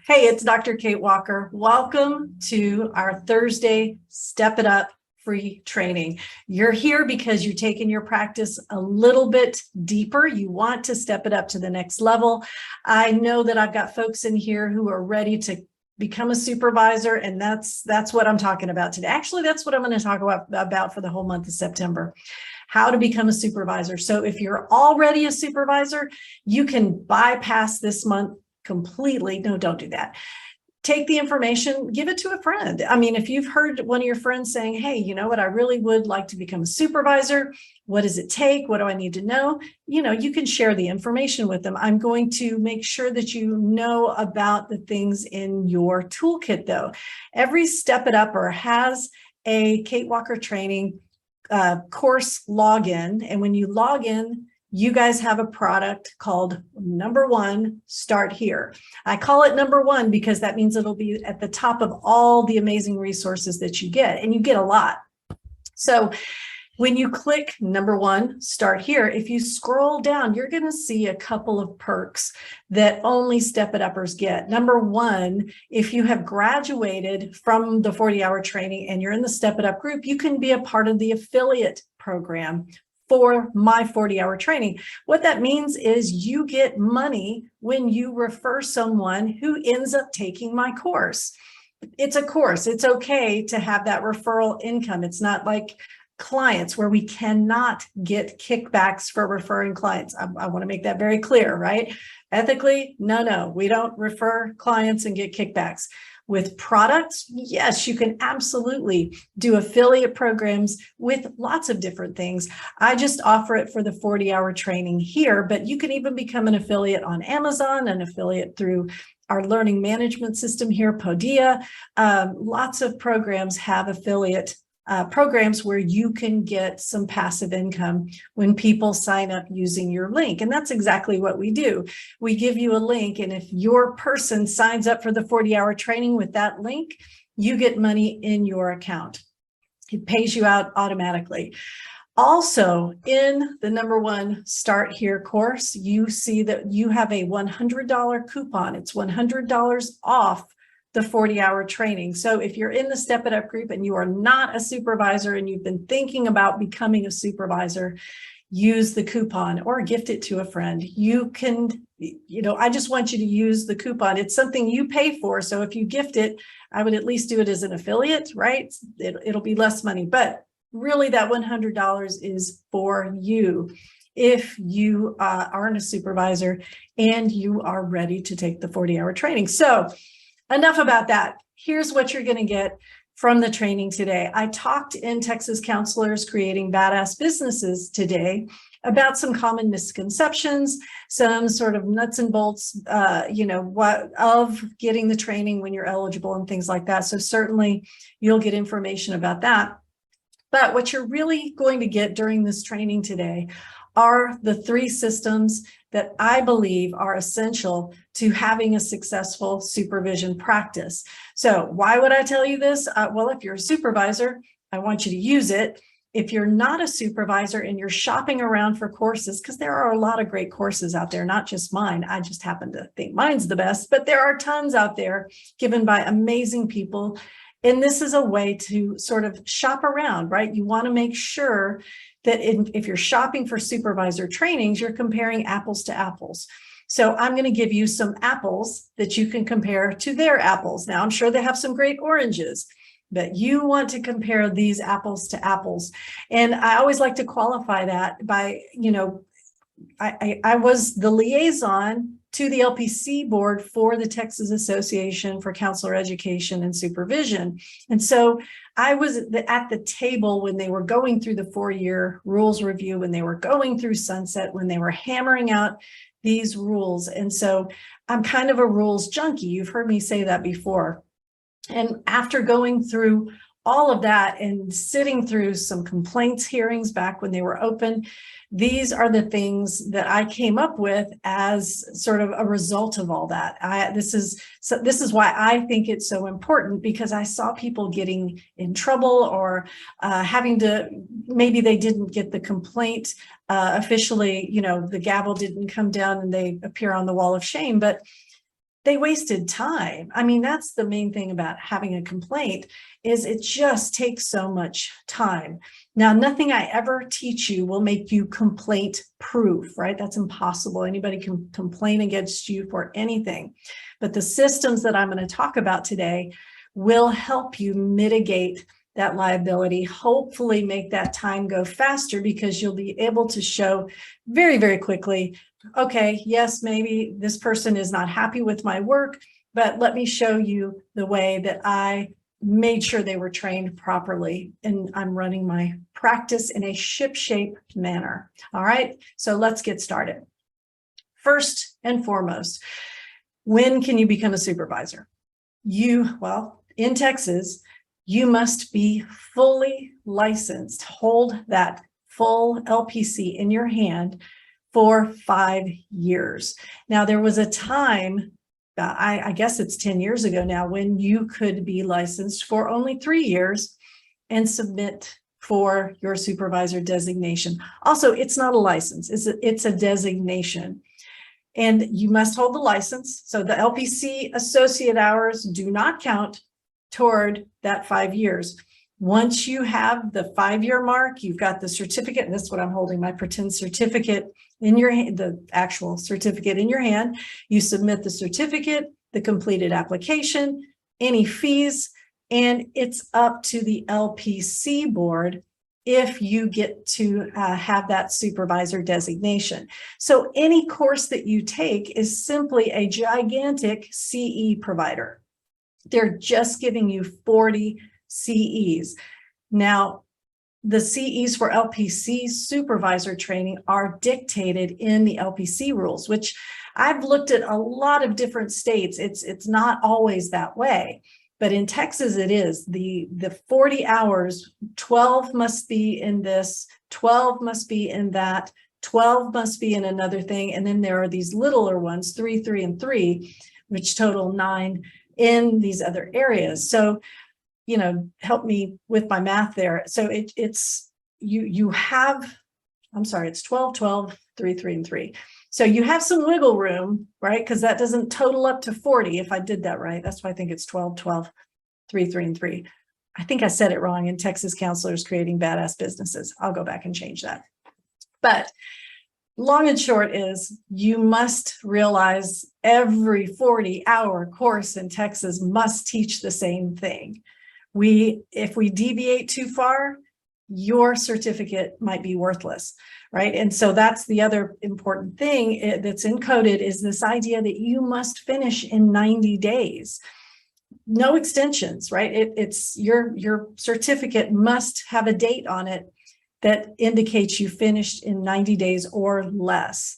Hey, it's Dr. Kate Walker. Welcome to our Thursday Step It Up free training. You're here because you're taking your practice a little bit deeper. You want to step it up to the next level. I know that I've got folks in here who are ready to become a supervisor, and that's what I'm talking about today. Actually, that's what I'm going to talk about for the whole month of September. How to become a supervisor. So if you're already a supervisor, you can bypass this month completely. No, don't do that. Take the information, give it to a friend. I mean, if you've heard one of your friends saying, hey, you know what, I really would like to become a supervisor. What does it take? What do I need to know? You can share the information with them. I'm going to make sure that you know about the things in your toolkit, though. Every Step It Upper has a Kate Walker Training course login. And when you log in, you guys have a product called Number One, Start Here. I call it Number One because that means it'll be at the top of all the amazing resources that you get, and you get a lot. So when you click Number One, Start Here, if you scroll down, you're going to see a couple of perks that only Step It Uppers get. Number one, if you have graduated from the 40-hour training and you're in the Step It Up group, you can be a part of the affiliate program for my 40-hour training. What that means is you get money when you refer someone who ends up taking my course. It's a course. It's okay to have that referral income. It's not like clients where we cannot get kickbacks for referring clients. I want to make that very clear, right? Ethically, no, we don't refer clients and get kickbacks. With products, yes, you can absolutely do affiliate programs with lots of different things. I just offer it for the 40-hour training here, but you can even become an affiliate on Amazon, an affiliate through our learning management system here, Podia. Lots of programs have affiliate programs where you can get some passive income when people sign up using your link. And that's exactly what we do. We give you a link, and if your person signs up for the 40-hour training with that link, you get money in your account. It pays you out automatically. Also, in the Number One Start Here course, you see that you have a $100 coupon. It's $100 off the 40-hour training. So if you're in the Step It Up group and you are not a supervisor and you've been thinking about becoming a supervisor, use the coupon or gift it to a friend. You can, I just want you to use the coupon. It's something you pay for. So if you gift it, I would at least do it as an affiliate, right? It'll be less money, but really that $100 is for you if you aren't a supervisor and you are ready to take the 40-hour training. So enough about that. Here's what you're going to get from the training today. I talked in Texas Counselors Creating Badass Businesses today about some common misconceptions, some sort of nuts and bolts, of getting the training when you're eligible and things like that. So certainly you'll get information about that. But what you're really going to get during this training today are the three systems that I believe are essential to having a successful supervision practice. So why would I tell you this? Well, if you're a supervisor, I want you to use it. If you're not a supervisor and you're shopping around for courses, because there are a lot of great courses out there, not just mine. I just happen to think mine's the best, but there are tons out there given by amazing people. And this is a way to sort of shop around, right? You want to make sure that if you're shopping for supervisor trainings, you're comparing apples to apples. So I'm going to give you some apples that you can compare to their apples. Now, I'm sure they have some great oranges, but you want to compare these apples to apples. And I always like to qualify that by, I was the liaison to the LPC board for the Texas Association for Counselor Education and Supervision. And so I was at the table when they were going through the 4-year rules review, when they were going through sunset, when they were hammering out these rules. And so I'm kind of a rules junkie. You've heard me say that before. And after going through all of that and sitting through some complaints hearings back when they were open, these are the things that I came up with as sort of a result of all that. This is why I think it's so important, because I saw people getting in trouble or having to, maybe they didn't get the complaint officially, the gavel didn't come down and they appear on the wall of shame, but they wasted time. I mean, that's the main thing about having a complaint, is it just takes so much time. Now, nothing I ever teach you will make you complaint proof, right? That's impossible. Anybody can complain against you for anything. But the systems that I'm going to talk about today will help you mitigate that liability, hopefully make that time go faster, because you'll be able to show very, very quickly, okay, yes, maybe this person is not happy with my work, but let me show you the way that I made sure they were trained properly, and I'm running my practice in a shipshape manner. All right, so let's get started. First and foremost, when can you become a supervisor? Well, in Texas, you must be fully licensed, hold that full LPC in your hand for 5 years. Now, there was a time, I guess it's 10 years ago now, when you could be licensed for only 3 years and submit for your supervisor designation. Also, it's not a license, it's a designation. And you must hold the license. So the LPC associate hours do not count toward that 5 years. Once you have the 5-year mark, you've got the certificate, and this is what I'm holding, my pretend certificate in your hand, the actual certificate in your hand. You submit the certificate, the completed application, any fees, and it's up to the LPC board if you get to have that supervisor designation. So any course that you take is simply a gigantic CE provider. They're just giving you 40 CEs. Now, the CEs for LPC supervisor training are dictated in the LPC rules, which I've looked at a lot of different states. It's not always that way, but in Texas it is. The 40 hours, 12 must be in this, 12 must be in that, 12 must be in another thing, and then there are these littler ones, 3, 3, and 3, which total 9 in these other areas. So, you know, help me with my math there. So it's you have, I'm sorry, it's 12, 12, 3, 3, and 3. So you have some wiggle room, right? Because that doesn't total up to 40 if I did that right. That's why I think it's 12, 12, 3, 3, and 3. I think I said it wrong in Texas Counselors Creating Badass Businesses. I'll go back and change that. But long and short is, you must realize every 40-hour course in Texas must teach the same thing. If we deviate too far, your certificate might be worthless, right? And so that's the other important thing that's encoded, is this idea that you must finish in 90 days. No extensions, right? It's your certificate must have a date on it that indicates you finished in 90 days or less,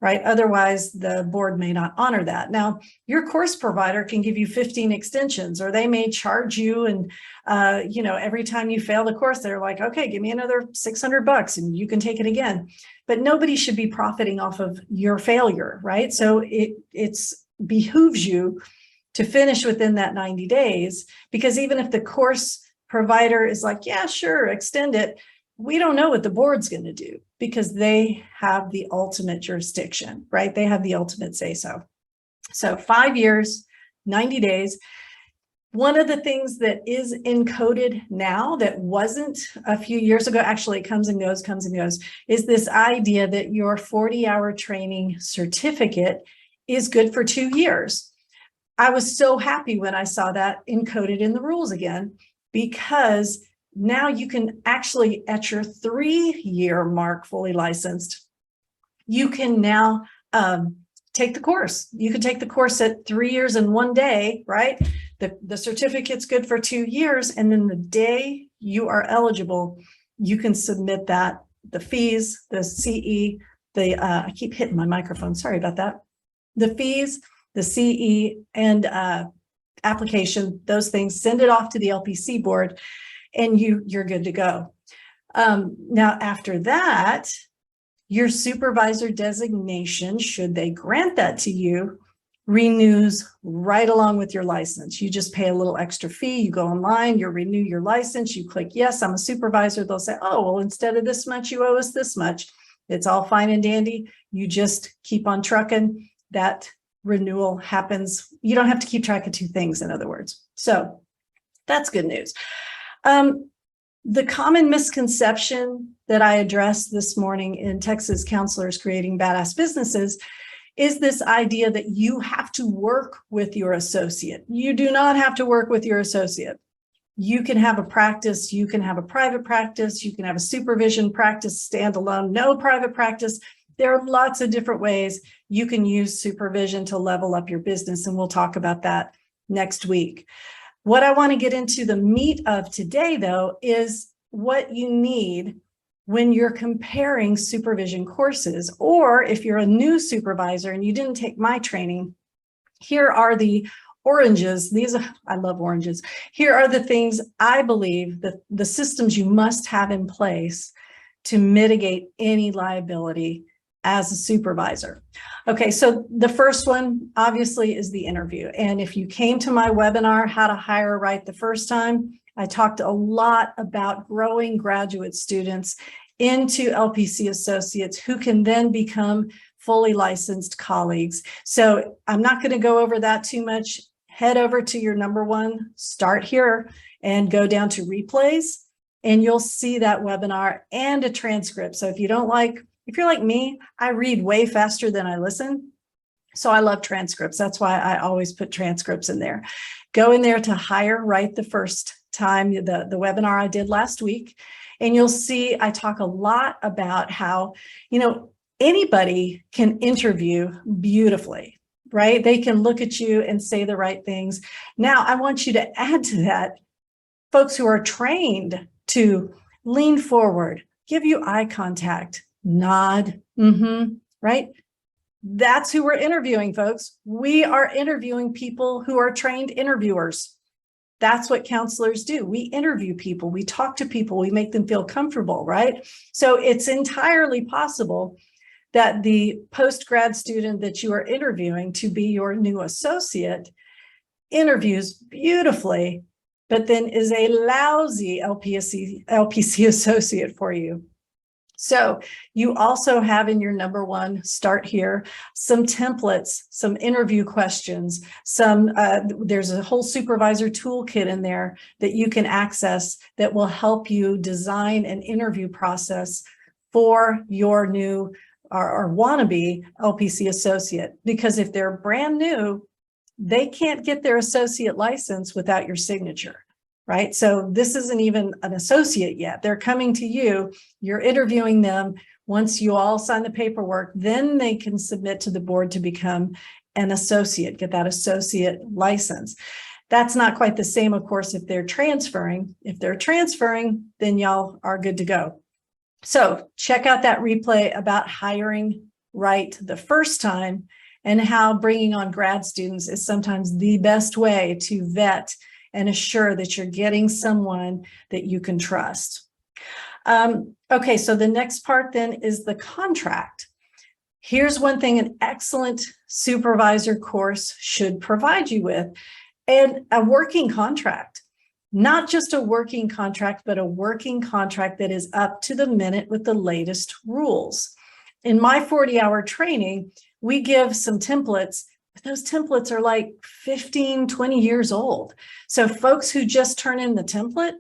right? Otherwise, the board may not honor that. Now, your course provider can give you 15 extensions, or they may charge you, and you know, every time you fail the course, they're like, okay, give me another $600 and you can take it again. But nobody should be profiting off of your failure, right? So it's behooves you to finish within that 90 days, because even if the course provider is like, yeah, sure, extend it, we don't know what the board's going to do, because they have the ultimate jurisdiction, right? They have the ultimate say-so. So 5 years, 90 days. One of the things that is encoded now that wasn't a few years ago, actually it comes and goes, is this idea that your 40-hour training certificate is good for 2 years. I was so happy when I saw that encoded in the rules again, because now you can actually, at your 3-year mark, fully licensed, you can now take the course. You can take the course at 3 years and 1 day, right? The certificate's good for 2 years. And then the day you are eligible, you can submit that, the fees, the CE, I keep hitting my microphone, sorry about that. The fees, the CE, and application, those things, send it off to the LPC board, and you're good to go. Now, after that, your supervisor designation, should they grant that to you, renews right along with your license. You just pay a little extra fee. You go online, you renew your license, you click, yes, I'm a supervisor. They'll say, oh, well, instead of this much, you owe us this much. It's all fine and dandy. You just keep on trucking. That renewal happens. You don't have to keep track of two things, in other words. So that's good news. The common misconception that I addressed this morning in Texas Counselors Creating Badass Businesses is this idea that you have to work with your associate. You do not have to work with your associate. You can have a practice, you can have a private practice, you can have a supervision practice standalone, no private practice. There are lots of different ways you can use supervision to level up your business, and we'll talk about that next week. What I want to get into the meat of today, though, is what you need when you're comparing supervision courses, or if you're a new supervisor and you didn't take my training. Here are the oranges. I love oranges. Here are the things I believe that the systems you must have in place to mitigate any liability as a supervisor. Okay, so the first one obviously is the interview. And if you came to my webinar, How to Hire Right the First Time, I talked a lot about growing graduate students into LPC associates who can then become fully licensed colleagues. So I'm not going to go over that too much. Head over to your number one, start here, and go down to replays, and you'll see that webinar and a transcript. So if you're like me, I read way faster than I listen. So I love transcripts. That's why I always put transcripts in there. Go in there to Hire Right the First Time, the webinar I did last week. And you'll see I talk a lot about how, anybody can interview beautifully, right? They can look at you and say the right things. Now, I want you to add to that folks who are trained to lean forward, give you eye contact, nod, right? That's who we're interviewing, folks. We are interviewing people who are trained interviewers. That's what counselors do. We interview people, we talk to people, we make them feel comfortable, right? So it's entirely possible that the post-grad student that you are interviewing to be your new associate interviews beautifully, but then is a lousy LPC associate for you. So you also have in your number one, start here, some templates, some interview questions, there's a whole supervisor toolkit in there that you can access that will help you design an interview process for your new or wannabe LPC associate. Because if they're brand new, they can't get their associate license without your signature. Right? So this isn't even an associate yet. They're coming to you, you're interviewing them. Once you all sign the paperwork, then they can submit to the board to become an associate, get that associate license. That's not quite the same, of course, if they're transferring. If they're transferring, then y'all are good to go. So check out that replay about hiring right the first time and how bringing on grad students is sometimes the best way to vet and assure that you're getting someone that you can trust. Okay, so the next part then is the contract. Here's one thing an excellent supervisor course should provide you with, and a working contract. Not just a working contract, but a working contract that is up to the minute with the latest rules. In my 40-hour training, we give some templates. Those templates are like 15, 20 years old. So folks who just turn in the template,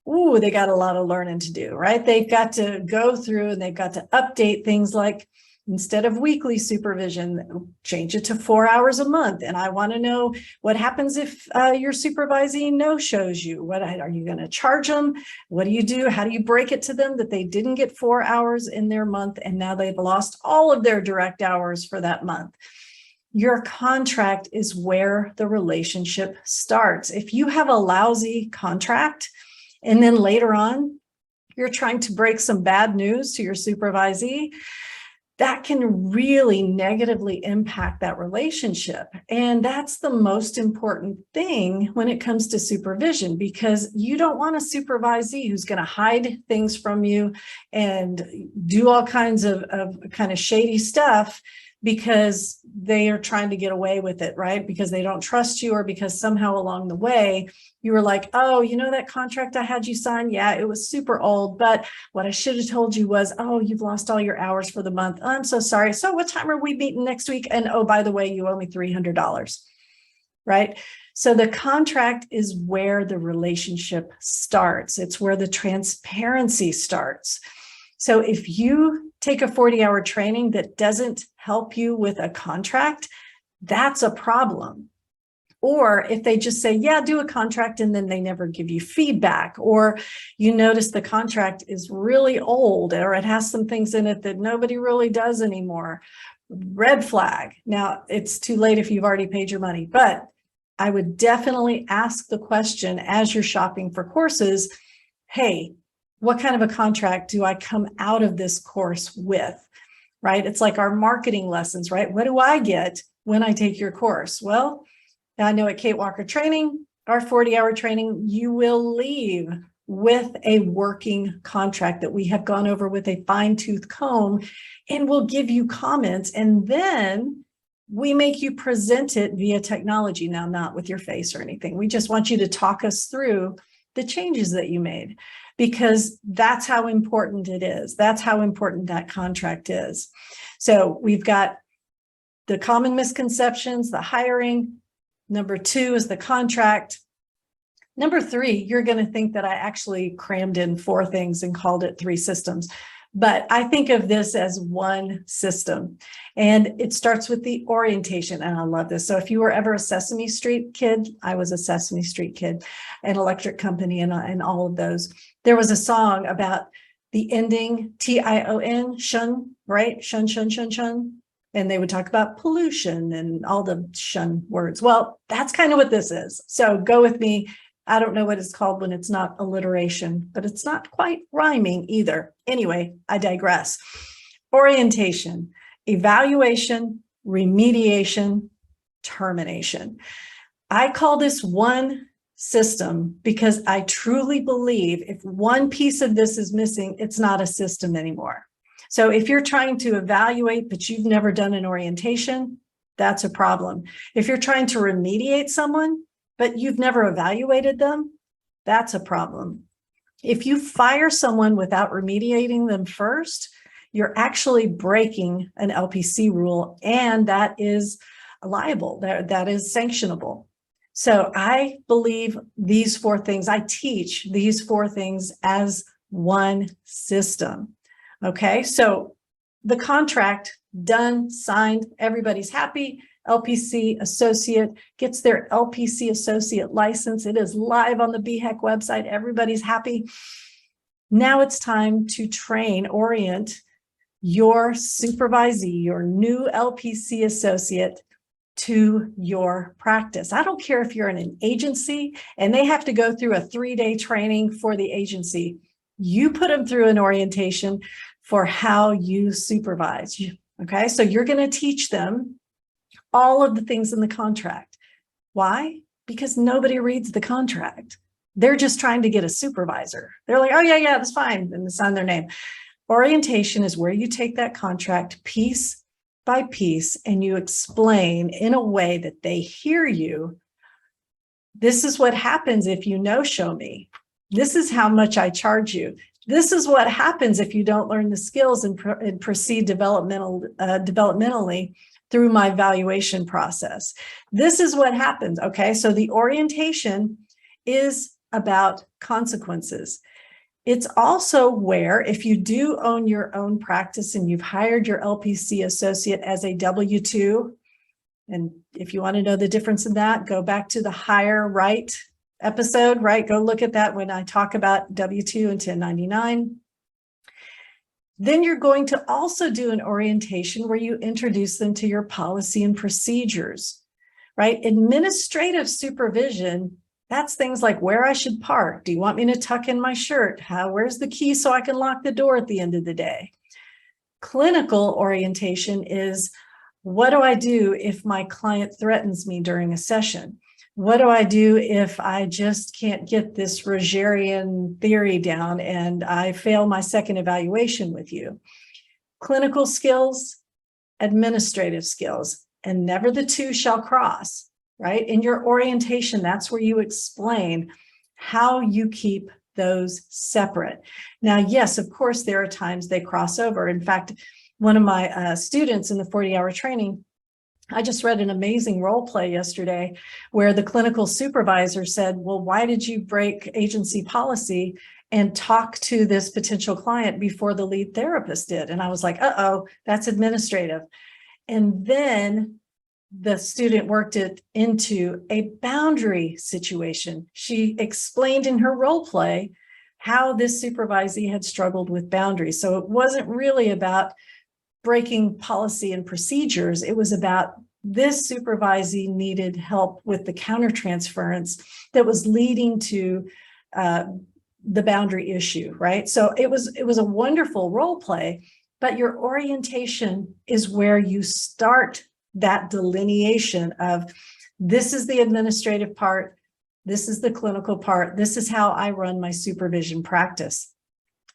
they got a lot of learning to do, right? They've got to go through and they've got to update things like, instead of weekly supervision, change it to 4 hours a month. And I want to know what happens if your supervisee no-shows you. What are you going to charge them? What do you do? How do you break it to them that they didn't get 4 hours in their month and now they've lost all of their direct hours for that month? Your contract is where the relationship starts. If you have a lousy contract and then later on you're trying to break some bad news to your supervisee, that can really negatively impact that relationship. And that's the most important thing when it comes to supervision, because you don't want a supervisee who's going to hide things from you and do all kinds of kind of shady stuff because they are trying to get away with it, right? Because they don't trust you, or because somehow along the way you were like, oh, you know, that contract I had you sign? Yeah, it was super old, but what I should have told you was, oh, you've lost all your hours for the month. I'm so sorry. So what time are we meeting next week? And oh, by the way, you owe me $300, right? So the contract is where the relationship starts. It's where the transparency starts. So if you take a 40-hour training that doesn't help you with a contract, that's a problem. Or if they just say, yeah, do a contract, and then they never give you feedback, or you notice the contract is really old, or it has some things in it that nobody really does anymore, red flag. Now, it's too late if you've already paid your money, but I would definitely ask the question as you're shopping for courses, hey, what kind of a contract do I come out of this course with, right? It's like our marketing lessons, right? What do I get when I take your course? Well, I know at Kate Walker Training, our 40-hour training, you will leave with a working contract that we have gone over with a fine-tooth comb, and we'll give you comments, and then we make you present it via technology. Now, not with your face or anything. We just want you to talk us through the changes that you made, because that's how important it is. That's how important that contract is. So we've got the common misconceptions, the hiring. Number 2 is the contract. Number 3, you're going to think that I actually crammed in 4 things and called it 3 systems. But I think of this as one system, and it starts with the orientation. And I love this. So if you were ever a Sesame Street kid, I was a Sesame Street kid, an electric company, and all of those. There was a song about the ending TION, shun, right? Shun, shun, shun, shun. And they would talk about pollution and all the shun words. Well, that's kind of what this is. So go with me. I don't know what it's called when it's not alliteration, but it's not quite rhyming either. Anyway, I digress. Orientation, evaluation, remediation, termination. I call this one system because I truly believe if one piece of this is missing, it's not a system anymore. So if you're trying to evaluate, but you've never done an orientation, that's a problem. If you're trying to remediate someone, but you've never evaluated them, that's a problem. If you fire someone without remediating them first, you're actually breaking an LPC rule, and that is liable, that is sanctionable. So I believe these 4 things, I teach these 4 things as one system. Okay, so the contract done, signed, everybody's happy. LPC associate gets their LPC associate license. It is live on the BHEC website. Everybody's happy. Now it's time to train, orient your supervisee, your new LPC associate, to your practice. I don't care if you're in an agency and they have to go through a 3-day training for the agency. You put them through an orientation for how you supervise. Okay, so you're going to teach them all of the things in the contract. Why? Because nobody reads the contract. They're just trying to get a supervisor. They're like, oh, yeah, that's fine, and it's on their name. Orientation is where you take that contract piece by piece and you explain in a way that they hear you. This is what happens if you no-show me. This is how much I charge you. This is what happens if you don't learn the skills and proceed developmentally through my evaluation process. This is what happens. Okay, so the orientation is about consequences. It's also where, if you do own your own practice and you've hired your LPC associate as a W-2, and if you want to know the difference in that, go back to the hire right episode, right? Go look at that when I talk about W-2 and 1099. Then you're going to also do an orientation where you introduce them to your policy and procedures, right? Administrative supervision, that's things like where I should park. Do you want me to tuck in my shirt? Where's the key so I can lock the door at the end of the day? Clinical orientation is, what do I do if my client threatens me during a session? What do I do if I just can't get this Rogerian theory down and I fail my second evaluation with you? Clinical skills, administrative skills, and never the two shall cross, right? In your orientation, that's where you explain how you keep those separate. Now, yes, of course, there are times they cross over. In fact, one of my students in the 40-hour training, I just read an amazing role play yesterday where the clinical supervisor said, well, why did you break agency policy and talk to this potential client before the lead therapist did? And I was like, uh-oh, that's administrative. And then the student worked it into a boundary situation. She explained in her role play how this supervisee had struggled with boundaries. So it wasn't really about breaking policy and procedures. It was about this supervisee needed help with the countertransference that was leading to the boundary issue, right? So it was a wonderful role play, but your orientation is where you start that delineation of this is the administrative part, this is the clinical part, this is how I run my supervision practice.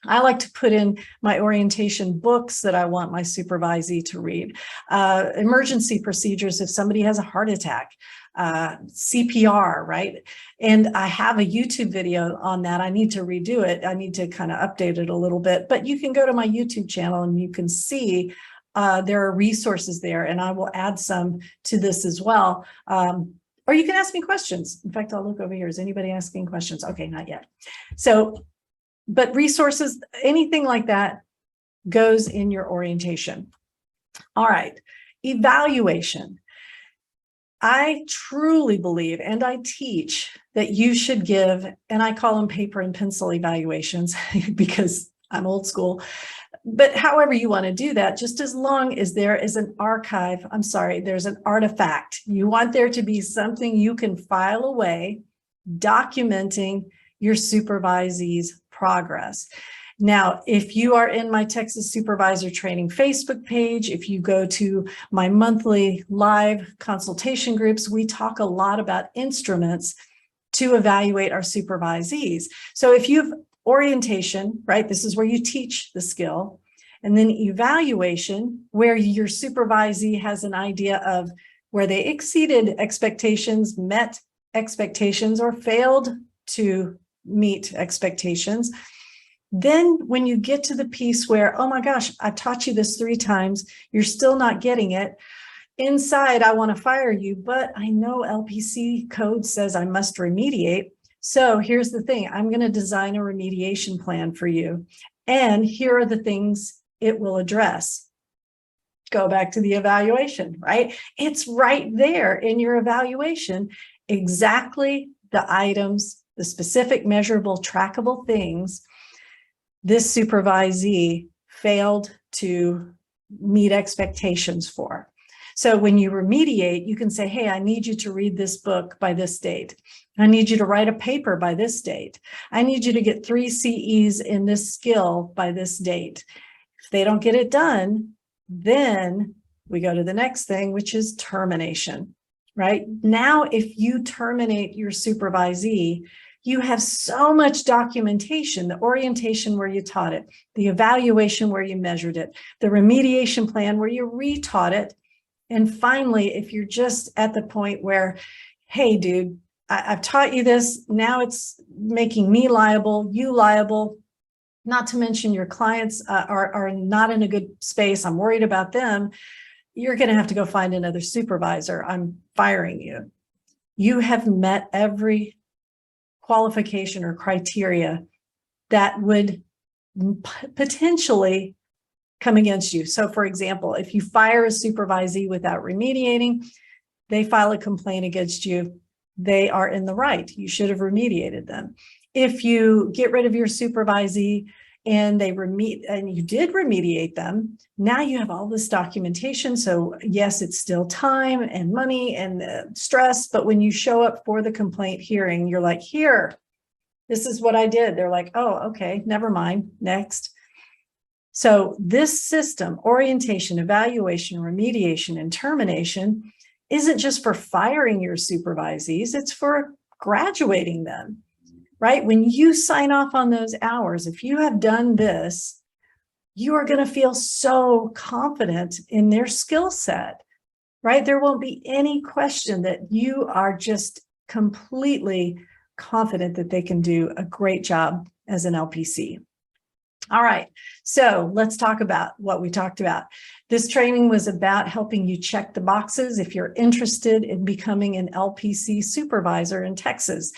I like to put in my orientation books that I want my supervisee to read, emergency procedures if somebody has a heart attack, CPR, right? And I have a YouTube video on that. I need to redo it. I need to kind of update it a little bit, but you can go to my YouTube channel and you can see there are resources there, and I will add some to this as well. Or you can ask me questions. In fact, I'll look over here. Is anybody asking questions? Okay, not yet. So, but resources, anything like that goes in your orientation. All right, evaluation. I truly believe, and I teach, that you should give, and I call them paper and pencil evaluations because I'm old school, but however you want to do that, just as long as there is an archive, there's an artifact. You want there to be something you can file away, documenting your supervisee's progress. Now, if you are in my Texas Supervisor Training Facebook page, if you go to my monthly live consultation groups, we talk a lot about instruments to evaluate our supervisees. So if you've orientation, right, this is where you teach the skill, and then evaluation, where your supervisee has an idea of where they exceeded expectations, met expectations, or failed to meet expectations. Then when you get to the piece where, oh my gosh, I've taught you this 3 times, you're still not getting it. Inside, I want to fire you, but I know LPC code says I must remediate. So here's the thing, I'm going to design a remediation plan for you. And here are the things it will address. Go back to the evaluation, right? It's right there in your evaluation, exactly the items, the specific measurable, trackable things this supervisee failed to meet expectations for. So when you remediate, you can say, hey, I need you to read this book by this date. I need you to write a paper by this date. I need you to get 3 CEs in this skill by this date. If they don't get it done, then we go to the next thing, which is termination, right? Now, if you terminate your supervisee, you have so much documentation, the orientation where you taught it, the evaluation where you measured it, the remediation plan where you retaught it. And finally, if you're just at the point where, hey, dude, I've taught you this, now it's making me liable, you liable, not to mention your clients are not in a good space, I'm worried about them, you're going to have to go find another supervisor, I'm firing you. You have met every qualification or criteria that would potentially come against you. So for example, if you fire a supervisee without remediating, they file a complaint against you, they are in the right. You should have remediated them. If you get rid of your supervisee and you did remediate them, now you have all this documentation. So yes, it's still time and money and stress, but when you show up for the complaint hearing, you're like, here, this is what I did. They're like, oh, okay, never mind, next. So this system, orientation, evaluation, remediation, and termination, isn't just for firing your supervisees, it's for graduating them, right? When you sign off on those hours, if you have done this, you are going to feel so confident in their skill set, right? There won't be any question that you are just completely confident that they can do a great job as an LPC. All right, so let's talk about what we talked about. This training was about helping you check the boxes if you're interested in becoming an LPC supervisor in Texas.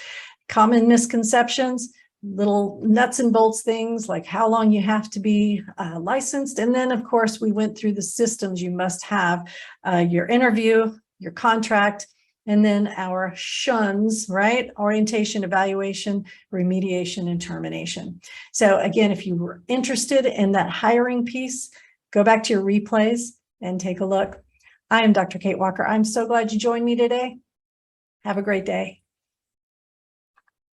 Common misconceptions, little nuts and bolts things like how long you have to be licensed. And then, of course, we went through the systems you must have, your interview, your contract, and then our shuns, right? Orientation, evaluation, remediation, and termination. So again, if you were interested in that hiring piece, go back to your replays and take a look. I am Dr. Kate Walker. I'm so glad you joined me today. Have a great day.